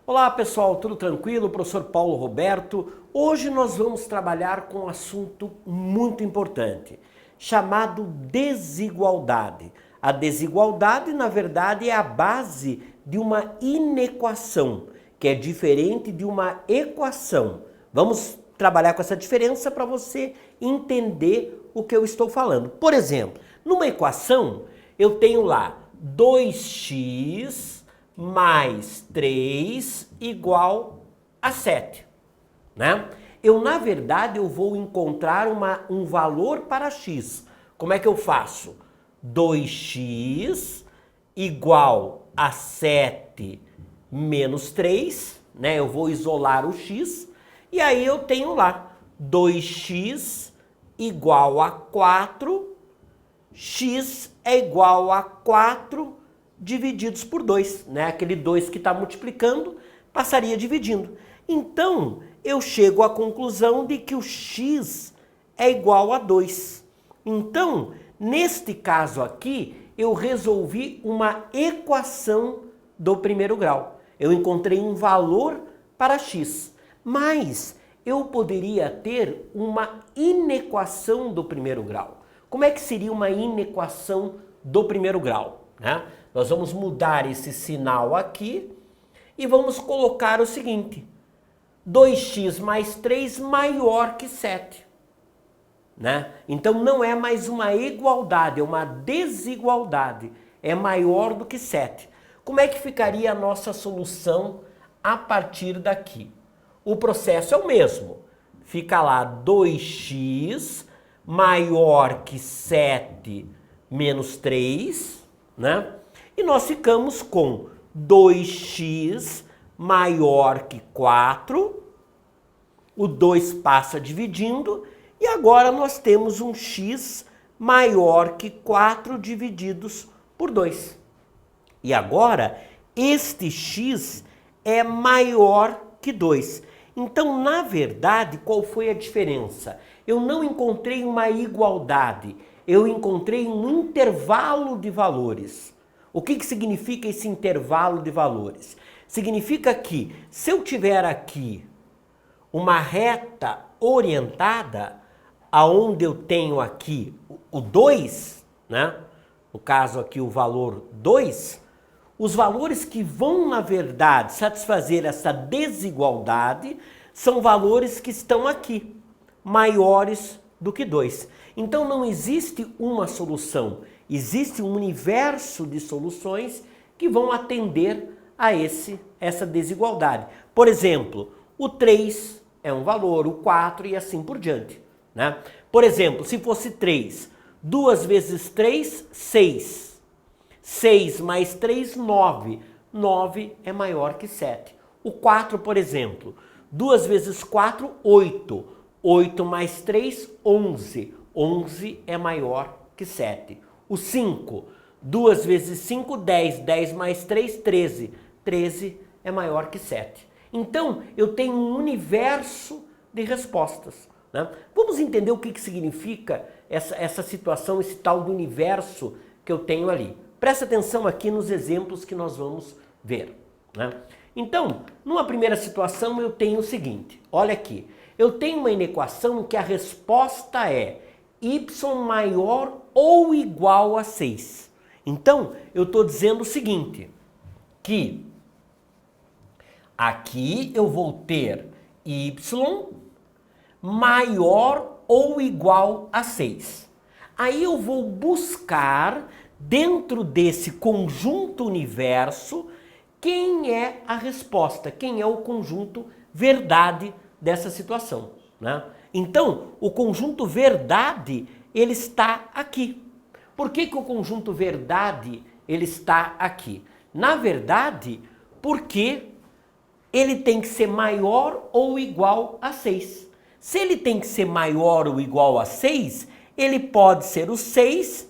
Olá pessoal, tudo tranquilo? Professor Paulo Roberto. Hoje nós vamos trabalhar com um assunto muito importante, chamado desigualdade. A desigualdade, na verdade, é a base de uma inequação, que é diferente de uma equação. Vamos trabalhar com essa diferença para você entender o que eu estou falando. Por exemplo, numa equação, eu tenho lá 2x mais 3 igual a 7, né? Na verdade, eu vou encontrar um valor para x. Como é que eu faço? 2x igual a 7 menos 3, né? Eu vou isolar o x, e aí eu tenho lá 2x igual a 4, x é igual a 4 divididos por 2, né? Aquele 2 que está multiplicando passaria dividindo. Então, eu chego à conclusão de que o x é igual a 2. Então, neste caso aqui, eu resolvi uma equação do primeiro grau. Eu encontrei um valor para x, mas eu poderia ter uma inequação do primeiro grau. Como é que seria uma inequação do primeiro grau, né? Nós vamos mudar esse sinal aqui e vamos colocar o seguinte: 2x mais 3 maior que 7. Né? Então não é mais uma igualdade, é uma desigualdade. É maior do que 7. Como é que ficaria a nossa solução a partir daqui? O processo é o mesmo. Fica lá 2x maior que 7 menos 3, né? E nós ficamos com 2x maior que 4, o 2 passa dividindo, e agora nós temos um x maior que 4 divididos por 2. E agora, este x é maior que 2. Então, na verdade, qual foi a diferença? Eu não encontrei uma igualdade, eu encontrei um intervalo de valores. O que significa esse intervalo de valores? Significa que se eu tiver aqui uma reta orientada, aonde eu tenho aqui o 2, né? No caso aqui o valor 2, os valores que vão, na verdade, satisfazer essa desigualdade são valores que estão aqui, maiores do que 2. Então não existe uma solução, existe um universo de soluções que vão atender a essa desigualdade. Por exemplo, o 3 é um valor, o 4 e assim por diante, né? Por exemplo, se fosse 3, 2 vezes 3, 6. 6 mais 3, 9. 9 é maior que 7. O 4, por exemplo, 2 vezes 4, 8. 8 mais 3, 11. 11 é maior que 7. O 5, 2 vezes 5, 10. 10 mais 3, 13. 13 é maior que 7. Então, eu tenho um universo de respostas, né? Vamos entender o que significa essa situação, esse tal do universo que eu tenho ali. Presta atenção aqui nos exemplos que nós vamos ver, né? Então, numa primeira situação eu tenho o seguinte, olha aqui. Eu tenho uma inequação que a resposta é y maior ou igual a 6. Então, eu estou dizendo o seguinte, que aqui eu vou ter y maior ou igual a 6. Aí eu vou buscar, dentro desse conjunto universo, quem é a resposta, quem é o conjunto verdade dessa situação, né? Então, o conjunto verdade, ele está aqui. Por que o conjunto verdade, ele está aqui? Na verdade, porque ele tem que ser maior ou igual a 6. Se ele tem que ser maior ou igual a 6, ele pode ser o 6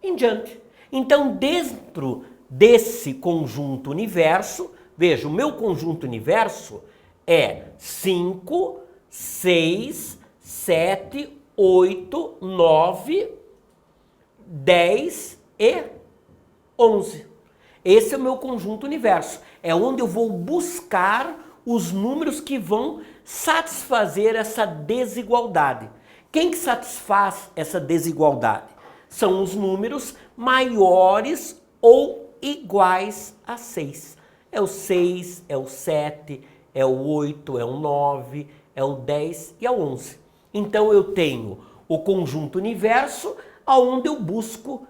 em diante. Então, dentro desse conjunto universo, veja, o meu conjunto universo é 5, 6, 7, 8, 9, 10 e 11. Esse é o meu conjunto universo. É onde eu vou buscar os números que vão satisfazer essa desigualdade. Quem que satisfaz essa desigualdade? São os números maiores ou iguais a 6. É o 6, é o 7, é o 8, é o 9, é o 10 e é o 11. Então eu tenho o conjunto universo onde eu busco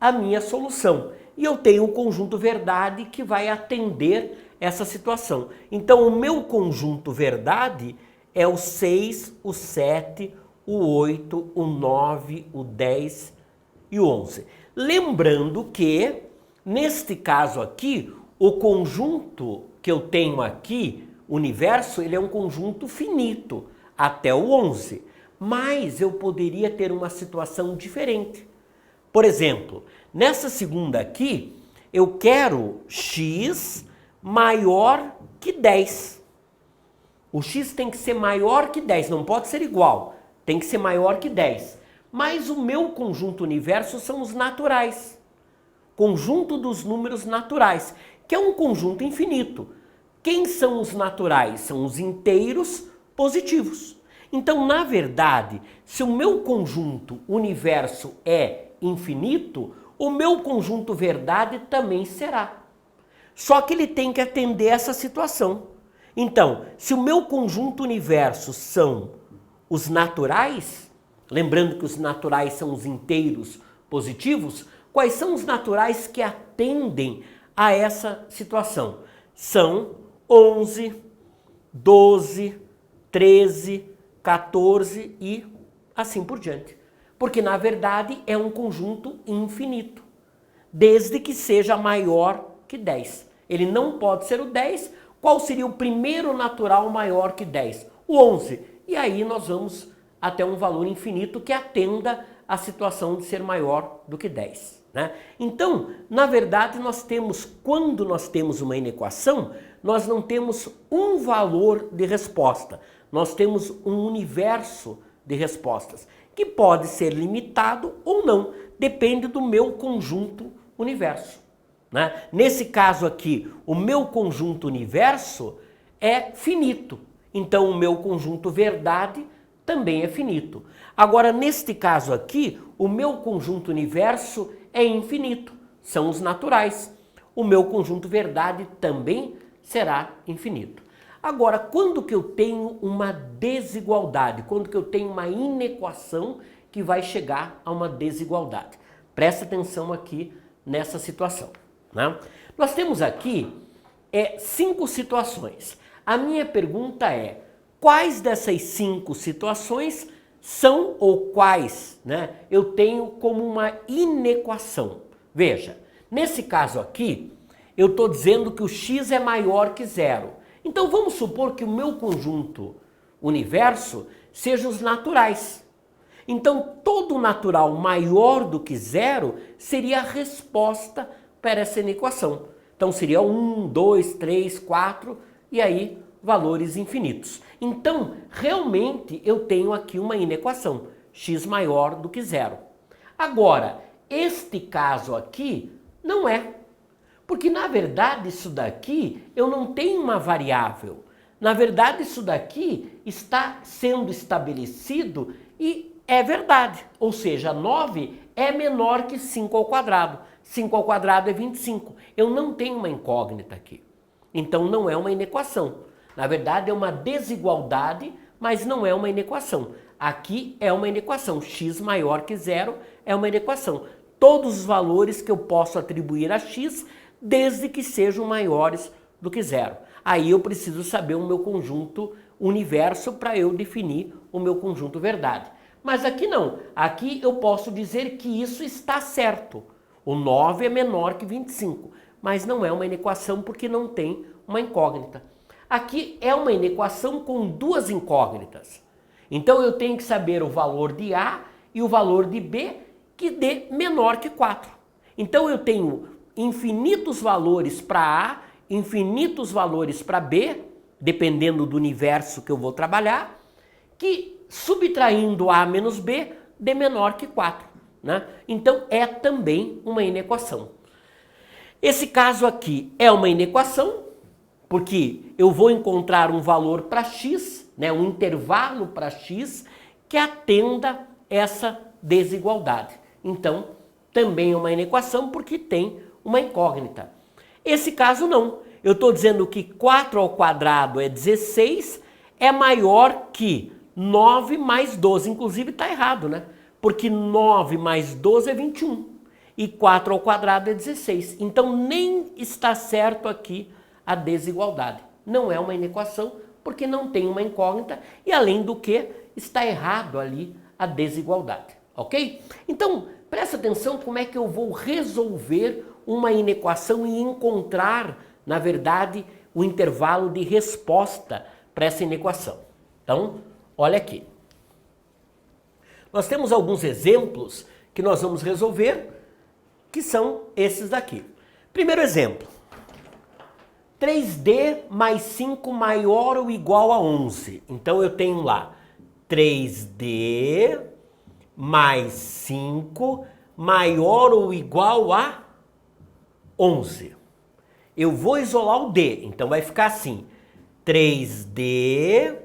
a minha solução. E eu tenho o conjunto verdade que vai atender essa situação. Então o meu conjunto verdade é o 6, o 7, o 8, o 9, o 10 e o 11. Lembrando que, neste caso aqui, o conjunto que eu tenho aqui, universo, ele é um conjunto finito, até o 11. Mas eu poderia ter uma situação diferente. Por exemplo, nessa segunda aqui, eu quero x maior que 10. O x tem que ser maior que 10, não pode ser igual, tem que ser maior que 10. Mas o meu conjunto universo são os naturais. Conjunto dos números naturais, que é um conjunto infinito. Quem são os naturais? São os inteiros positivos. Então, na verdade, se o meu conjunto universo é infinito, o meu conjunto verdade também será. Só que ele tem que atender essa situação. Então, se o meu conjunto universo são os naturais, lembrando que os naturais são os inteiros positivos, quais são os naturais que atendem a essa situação? São 11, 12, 13, 14 e assim por diante. Porque, na verdade, é um conjunto infinito, desde que seja maior que 10. Ele não pode ser o 10. Qual seria o primeiro natural maior que 10? O 11. E aí nós vamos até um valor infinito que atenda à situação de ser maior do que 10. Né? Então, na verdade, quando nós temos uma inequação, nós não temos um valor de resposta. Nós temos um universo de respostas, que pode ser limitado ou não, depende do meu conjunto universo. Né? Nesse caso aqui, o meu conjunto universo é finito, então o meu conjunto verdade também é finito. Agora, neste caso aqui, o meu conjunto universo é infinito, são os naturais. O meu conjunto verdade também será infinito. Agora, quando que eu tenho uma desigualdade? Quando que eu tenho uma inequação que vai chegar a uma desigualdade? Presta atenção aqui nessa situação. Né? Nós temos aqui 5 situações. A minha pergunta é, quais dessas 5 situações são ou quais, né, eu tenho como uma inequação? Veja, nesse caso aqui, eu estou dizendo que o x é maior que 0. Então vamos supor que o meu conjunto universo seja os naturais. Então todo natural maior do que 0 seria a resposta para essa inequação. Então seria 1, 2, 3, 4 e aí valores infinitos. Então realmente eu tenho aqui uma inequação, x maior do que 0. Agora, este caso aqui não é. Porque, na verdade, isso daqui eu não tenho uma variável. Na verdade, isso daqui está sendo estabelecido e é verdade. Ou seja, 9 é menor que 5 ao quadrado. 5 ao quadrado é 25. Eu não tenho uma incógnita aqui. Então, não é uma inequação. Na verdade, é uma desigualdade, mas não é uma inequação. Aqui é uma inequação. X maior que 0 é uma inequação. Todos os valores que eu posso atribuir a x, desde que sejam maiores do que 0. Aí eu preciso saber o meu conjunto universo para eu definir o meu conjunto verdade. Mas aqui não. Aqui eu posso dizer que isso está certo. O 9 é menor que 25, mas não é uma inequação porque não tem uma incógnita. Aqui é uma inequação com 2 incógnitas. Então eu tenho que saber o valor de A e o valor de B que dê menor que 4. Então eu tenho infinitos valores para A, infinitos valores para B, dependendo do universo que eu vou trabalhar, que subtraindo A menos B dê menor que 4. Né? Então é também uma inequação. Esse caso aqui é uma inequação, porque eu vou encontrar um valor para x, né, um intervalo para x, que atenda essa desigualdade. Então, também é uma inequação porque tem uma incógnita. Esse caso não. Eu estou dizendo que 4 ao quadrado é 16, é maior que 9 mais 12. Inclusive está errado, né? Porque 9 mais 12 é 21. E 4 ao quadrado é 16. Então nem está certo aqui a desigualdade. Não é uma inequação porque não tem uma incógnita e, além do que, está errado ali a desigualdade. Ok? Então, presta atenção como é que eu vou resolver uma inequação e encontrar, na verdade, o intervalo de resposta para essa inequação. Então, olha aqui. Nós temos alguns exemplos que nós vamos resolver, que são esses daqui. Primeiro exemplo. 3D mais 5 maior ou igual a 11. Então, eu tenho lá 3D mais 5 maior ou igual a 11. Eu vou isolar o D, então vai ficar assim. 3D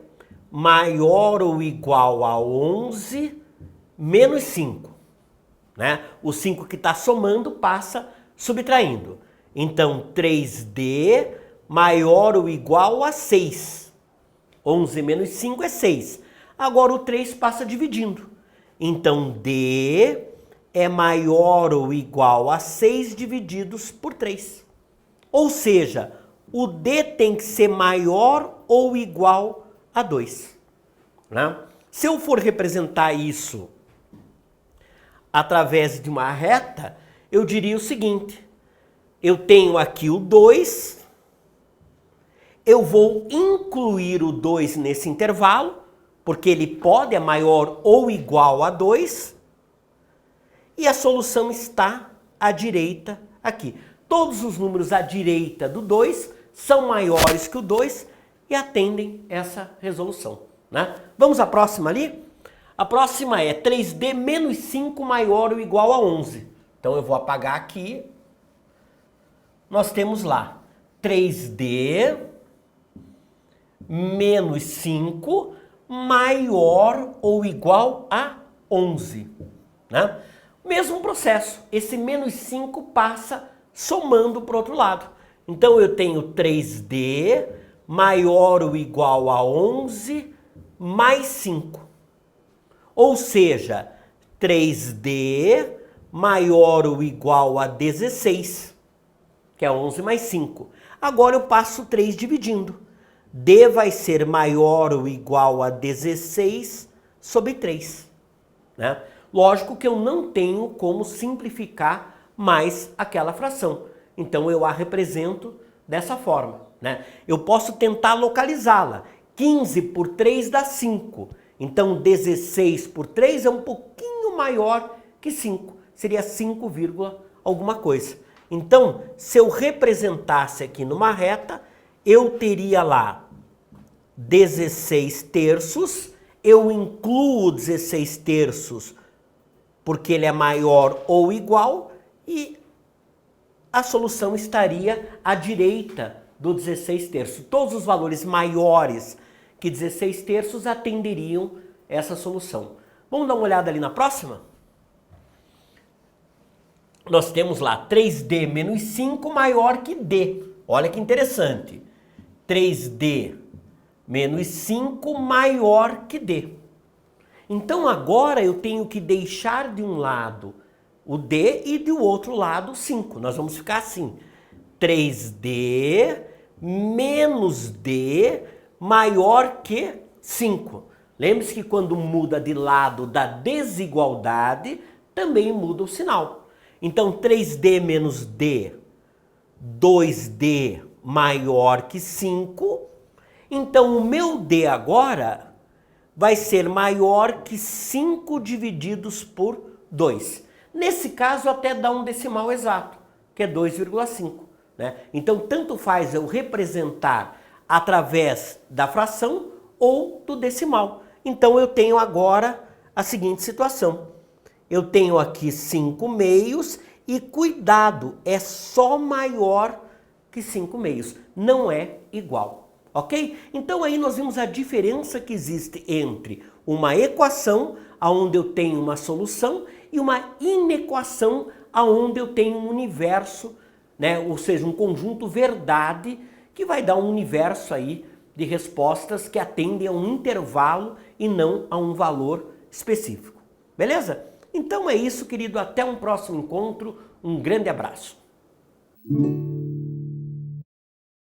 maior ou igual a 11 menos 5. Né? O 5 que está somando passa subtraindo. Então, 3D maior ou igual a 6. 11 menos 5 é 6. Agora o 3 passa dividindo. Então, D é maior ou igual a 6 divididos por 3. Ou seja, o D tem que ser maior ou igual a 2. Né? Se eu for representar isso através de uma reta, eu diria o seguinte. Eu tenho aqui o 2, eu vou incluir o 2 nesse intervalo, porque ele pode é maior ou igual a 2, e a solução está à direita aqui. Todos os números à direita do 2 são maiores que o 2 e atendem essa resolução. Né? Vamos à próxima ali? A próxima é 3D menos 5 maior ou igual a 11. Então eu vou apagar aqui. Nós temos lá 3D menos 5 maior ou igual a 11. Né? Mesmo processo, esse menos 5 passa somando para o outro lado. Então eu tenho 3D maior ou igual a 11 mais 5. Ou seja, 3D maior ou igual a 16. Que é 11 mais 5. Agora eu passo 3 dividindo. D vai ser maior ou igual a 16 sobre 3. Né? Lógico que eu não tenho como simplificar mais aquela fração. Então eu a represento dessa forma. Né? Eu posso tentar localizá-la. 15 por 3 dá 5. Então 16 por 3 é um pouquinho maior que 5. Seria 5, alguma coisa. Então, se eu representasse aqui numa reta, eu teria lá 16 terços, eu incluo 16 terços porque ele é maior ou igual e a solução estaria à direita do 16 terços. Todos os valores maiores que 16 terços atenderiam essa solução. Vamos dar uma olhada ali na próxima? Nós temos lá 3D menos 5 maior que D. Olha que interessante. 3D menos 5 maior que D. Então agora eu tenho que deixar de um lado o D e do outro lado o 5. Nós vamos ficar assim. 3D menos D maior que 5. Lembre-se que quando muda de lado da desigualdade, também muda o sinal. Então, 3D menos D, 2D maior que 5. Então, o meu D agora vai ser maior que 5 divididos por 2. Nesse caso, até dá um decimal exato, que é 2,5. Né? Então, tanto faz eu representar através da fração ou do decimal. Então, eu tenho agora a seguinte situação. Eu tenho aqui 5 meios E cuidado, é só maior que 5/2, não é igual, ok? Então aí nós vimos a diferença que existe entre uma equação, onde eu tenho uma solução, e uma inequação, onde eu tenho um universo, né? Ou seja, um conjunto verdade, que vai dar um universo aí de respostas que atendem a um intervalo e não a um valor específico. Beleza? Então é isso, querido. Até um próximo encontro. Um grande abraço.